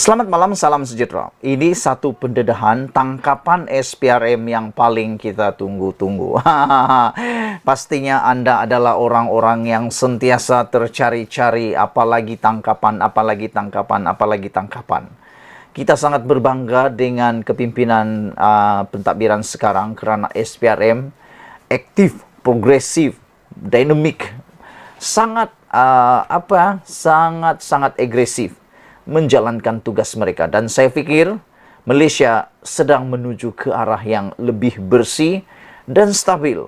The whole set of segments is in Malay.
Selamat malam, salam sejahtera. Ini satu pendedahan tangkapan SPRM yang paling kita tunggu-tunggu. Pastinya Anda adalah orang-orang yang sentiasa tercari-cari apalagi tangkapan, apalagi tangkapan, apalagi tangkapan. Kita sangat berbangga dengan kepimpinan pentadbiran sekarang kerana SPRM aktif, progresif, dinamik, sangat sangat agresif menjalankan tugas mereka, dan saya fikir Malaysia sedang menuju ke arah yang lebih bersih dan stabil.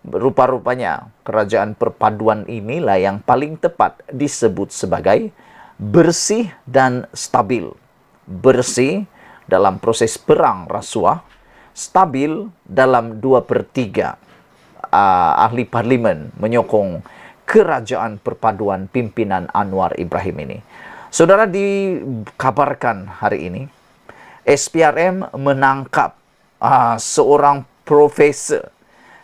Rupa-rupanya kerajaan perpaduan inilah yang paling tepat disebut sebagai bersih dan stabil. Bersih dalam proses perang rasuah, stabil dalam 2/3 ahli parlimen menyokong kerajaan perpaduan pimpinan Anwar Ibrahim ini. Saudara, dikabarkan hari ini SPRM menangkap seorang profesor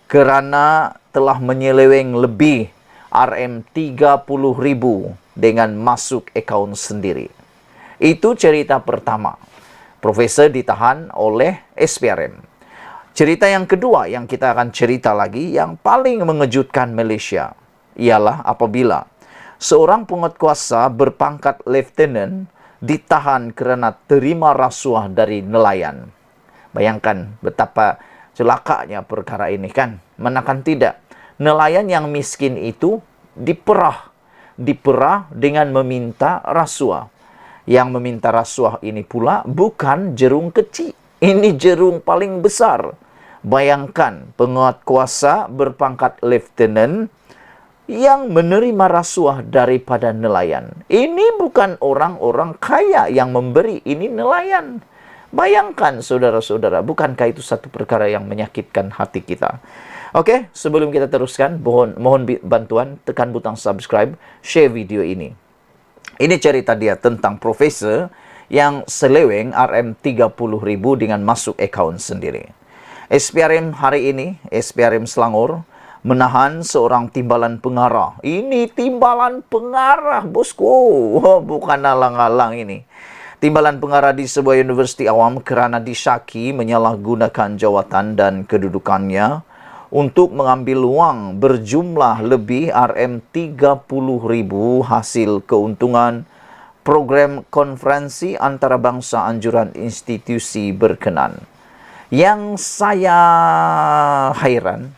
kerana telah menyeleweng lebih RM30,000 dengan masuk akaun sendiri. Itu cerita pertama. Profesor ditahan oleh SPRM. Cerita yang kedua yang kita akan cerita lagi yang paling mengejutkan Malaysia ialah apabila seorang penguatkuasa berpangkat lieutenant ditahan kerana terima rasuah dari nelayan. Bayangkan betapa celakanya perkara ini, kan? Manakan tidak, nelayan yang miskin itu diperah dengan meminta rasuah. Yang meminta rasuah ini pula bukan jerung kecil, ini jerung paling besar. Bayangkan penguatkuasa berpangkat lieutenant yang menerima rasuah daripada nelayan. Ini bukan orang-orang kaya yang memberi, ini nelayan. Bayangkan saudara-saudara, bukankah itu satu perkara yang menyakitkan hati kita? Oke, sebelum kita teruskan, mohon bantuan, tekan butang subscribe, share video ini. Ini cerita dia tentang profesor yang seleweng RM30,000 dengan masuk akaun sendiri. SPRM hari ini, SPRM Selangor, menahan seorang timbalan pengarah. Ini timbalan pengarah, bosku. Bukan alang-alang ini. Timbalan pengarah di sebuah universiti awam kerana disyaki menyalahgunakan jawatan dan kedudukannya untuk mengambil wang berjumlah lebih RM30,000 hasil keuntungan program konferensi antarabangsa anjuran institusi berkenan. Yang saya hairan,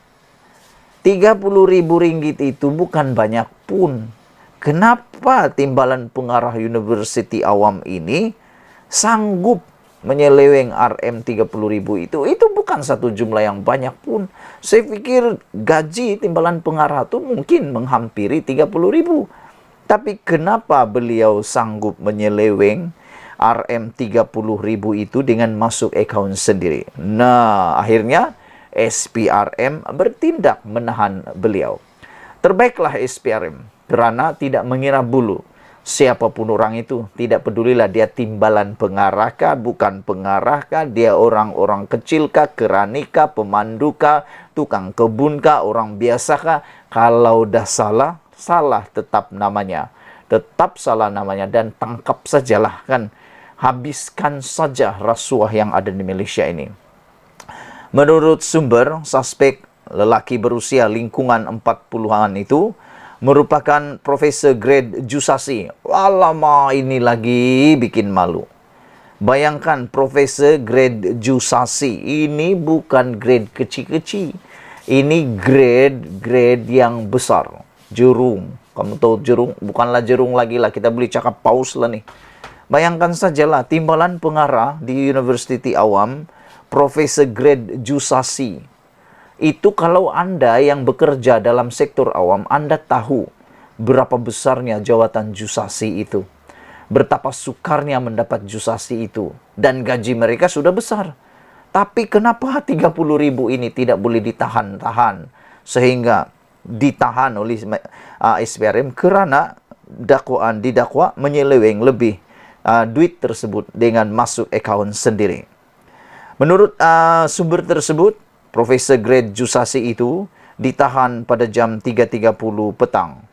RM30,000 itu bukan banyak pun. Kenapa timbalan pengarah universiti awam ini sanggup menyeleweng RM30,000 itu? Itu bukan satu jumlah yang banyak pun. Saya pikir gaji timbalan pengarah itu mungkin menghampiri RM30,000. Tapi kenapa beliau sanggup menyeleweng RM30,000 itu dengan masuk akaun sendiri? Nah, akhirnya SPRM bertindak menahan beliau. Terbaiklah SPRM kerana tidak mengira bulu siapapun orang itu. Tidak pedulilah dia timbalan pengarah kah, bukan pengarah kah, dia orang-orang kecil kah, kerani kah, pemandu kah, tukang kebun kah, orang biasa kah. Kalau dah salah, salah tetap namanya. Tetap salah namanya dan tangkap sajalah, kan. Habiskan saja rasuah yang ada di Malaysia ini. Menurut sumber, suspek lelaki berusia lingkungan 40-an itu merupakan profesor grade jusasi. Alamak, ini lagi bikin malu. Bayangkan profesor grade jusasi. Ini bukan grade kecil-kecil. Ini grade yang besar. Jurung. Kamu tahu jurung? Bukanlah jurung lagi lah. Kita boleh cakap paus lah nih. Bayangkan sajalah timbalan pengarah di universiti awam, profesor grade jusasi. Itu kalau Anda yang bekerja dalam sektor awam, Anda tahu berapa besarnya jawatan jusasi itu. Betapa sukarnya mendapat jusasi itu. Dan gaji mereka sudah besar. Tapi kenapa RM30,000 ini tidak boleh ditahan-tahan? Sehingga ditahan oleh SPRM kerana didakwa menyeleweng lebih duit tersebut dengan masuk akaun sendiri. Menurut sumber tersebut, Profesor grade jusasi itu ditahan pada jam 3.30 petang.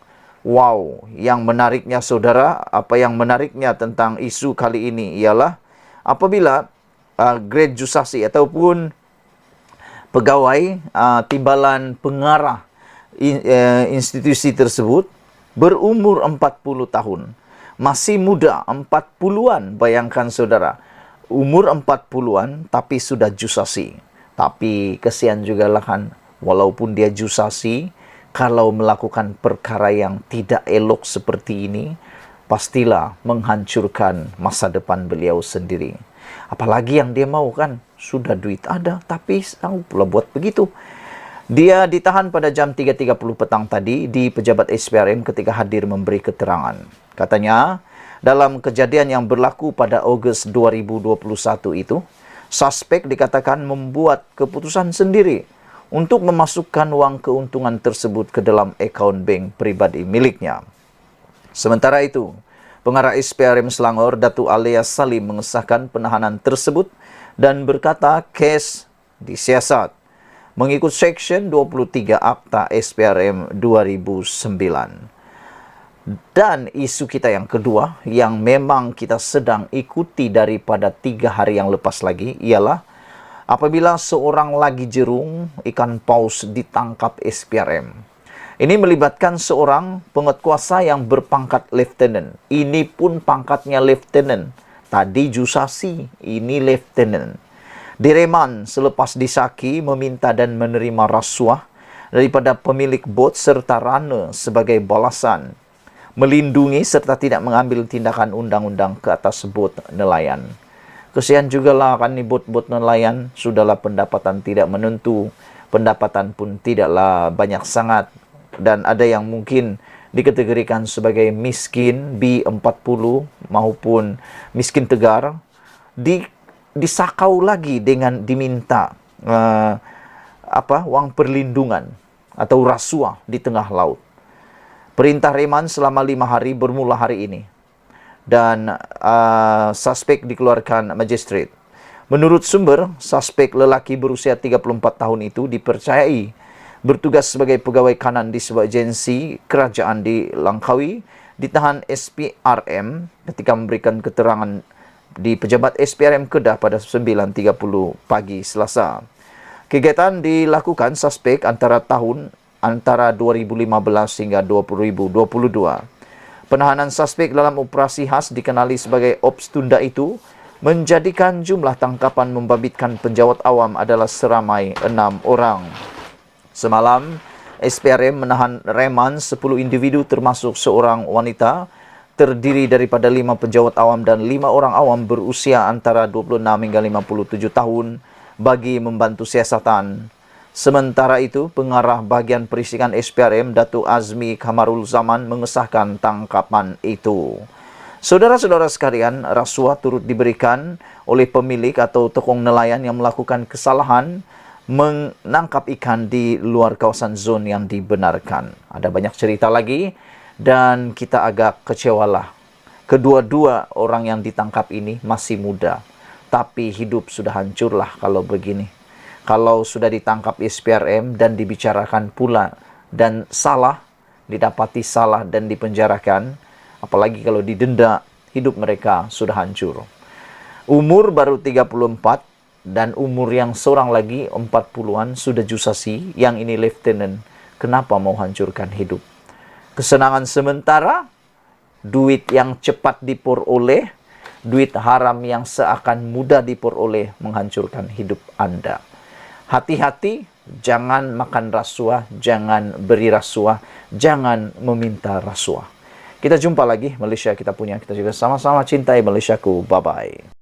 Wow, yang menariknya saudara, apa yang menariknya tentang isu kali ini ialah apabila grade jusasi ataupun pegawai timbalan pengarah institusi tersebut berumur 40 tahun. Masih muda, 40-an, bayangkan saudara. Umur 40-an tapi sudah jusasi. Tapi kesian juga lah kan, walaupun dia jusasi, kalau melakukan perkara yang tidak elok seperti ini, pastilah menghancurkan masa depan beliau sendiri. Apalagi yang dia mau kan, sudah duit ada, tapi sanggup pula buat begitu. Dia ditahan pada jam 3.30 petang tadi di pejabat SPRM ketika hadir memberi keterangan. Katanya, dalam kejadian yang berlaku pada Ogos 2021 itu, suspek dikatakan membuat keputusan sendiri untuk memasukkan uang keuntungan tersebut ke dalam akaun bank pribadi miliknya. Sementara itu, pengarah SPRM Selangor, Datuk Alias Salim mengesahkan penahanan tersebut dan berkata kes disiasat mengikut Seksyen 23 Akta SPRM 2009. Dan isu kita yang kedua yang memang kita sedang ikuti daripada 3 hari yang lepas lagi ialah apabila seorang lagi jerung ikan paus ditangkap SPRM. Ini melibatkan seorang penguatkuasa yang berpangkat Lieutenant. Ini pun pangkatnya Lieutenant. Tadi Jusasi, ini Lieutenant. Direman selepas disaki meminta dan menerima rasuah daripada pemilik bot serta runner sebagai balasan melindungi serta tidak mengambil tindakan undang-undang ke atas bot nelayan. Kesian juga lah kan ni bot-bot nelayan, sudahlah pendapatan tidak menentu, pendapatan pun tidaklah banyak sangat, dan ada yang mungkin dikategorikan sebagai miskin B40 maupun miskin tegar, disakau lagi dengan diminta wang perlindungan atau rasuah di tengah laut. Perintah reman selama 5 hari bermula hari ini. Dan suspek dikeluarkan magistrate. Menurut sumber, suspek lelaki berusia 34 tahun itu dipercayai bertugas sebagai pegawai kanan di sebuah agensi kerajaan di Langkawi, ditahan SPRM ketika memberikan keterangan di pejabat SPRM Kedah pada 9.30 pagi Selasa. Kegiatan dilakukan suspek antara 2015 hingga 2022. Penahanan suspek dalam operasi khas dikenali sebagai Ops Tunda itu menjadikan jumlah tangkapan membabitkan penjawat awam adalah seramai 6 orang. Semalam, SPRM menahan reman 10 individu termasuk seorang wanita terdiri daripada 5 penjawat awam dan 5 orang awam berusia antara 26 hingga 57 tahun bagi membantu siasatan. Sementara itu, pengarah bagian perisikan SPRM, Datuk Azmi Kamarul Zaman mengesahkan tangkapan itu. Saudara-saudara sekalian, rasuah turut diberikan oleh pemilik atau tokong nelayan yang melakukan kesalahan menangkap ikan di luar kawasan zon yang dibenarkan. Ada banyak cerita lagi dan kita agak kecewalah. Kedua-dua orang yang ditangkap ini masih muda, tapi hidup sudah hancurlah kalau begini. Kalau sudah ditangkap SPRM dan dibicarakan pula dan salah, didapati salah dan dipenjarakan, apalagi kalau didenda, hidup mereka sudah hancur. Umur baru 34 dan umur yang seorang lagi 40-an sudah jusasi, yang ini lieutenant. Kenapa mau hancurkan hidup? Kesenangan sementara, duit yang cepat diperoleh, duit haram yang seakan mudah diperoleh menghancurkan hidup Anda. Hati-hati, jangan makan rasuah, jangan beri rasuah, jangan meminta rasuah. Kita jumpa lagi, Malaysia kita punya. Kita juga sama-sama cintai Malaysiaku. Bye-bye.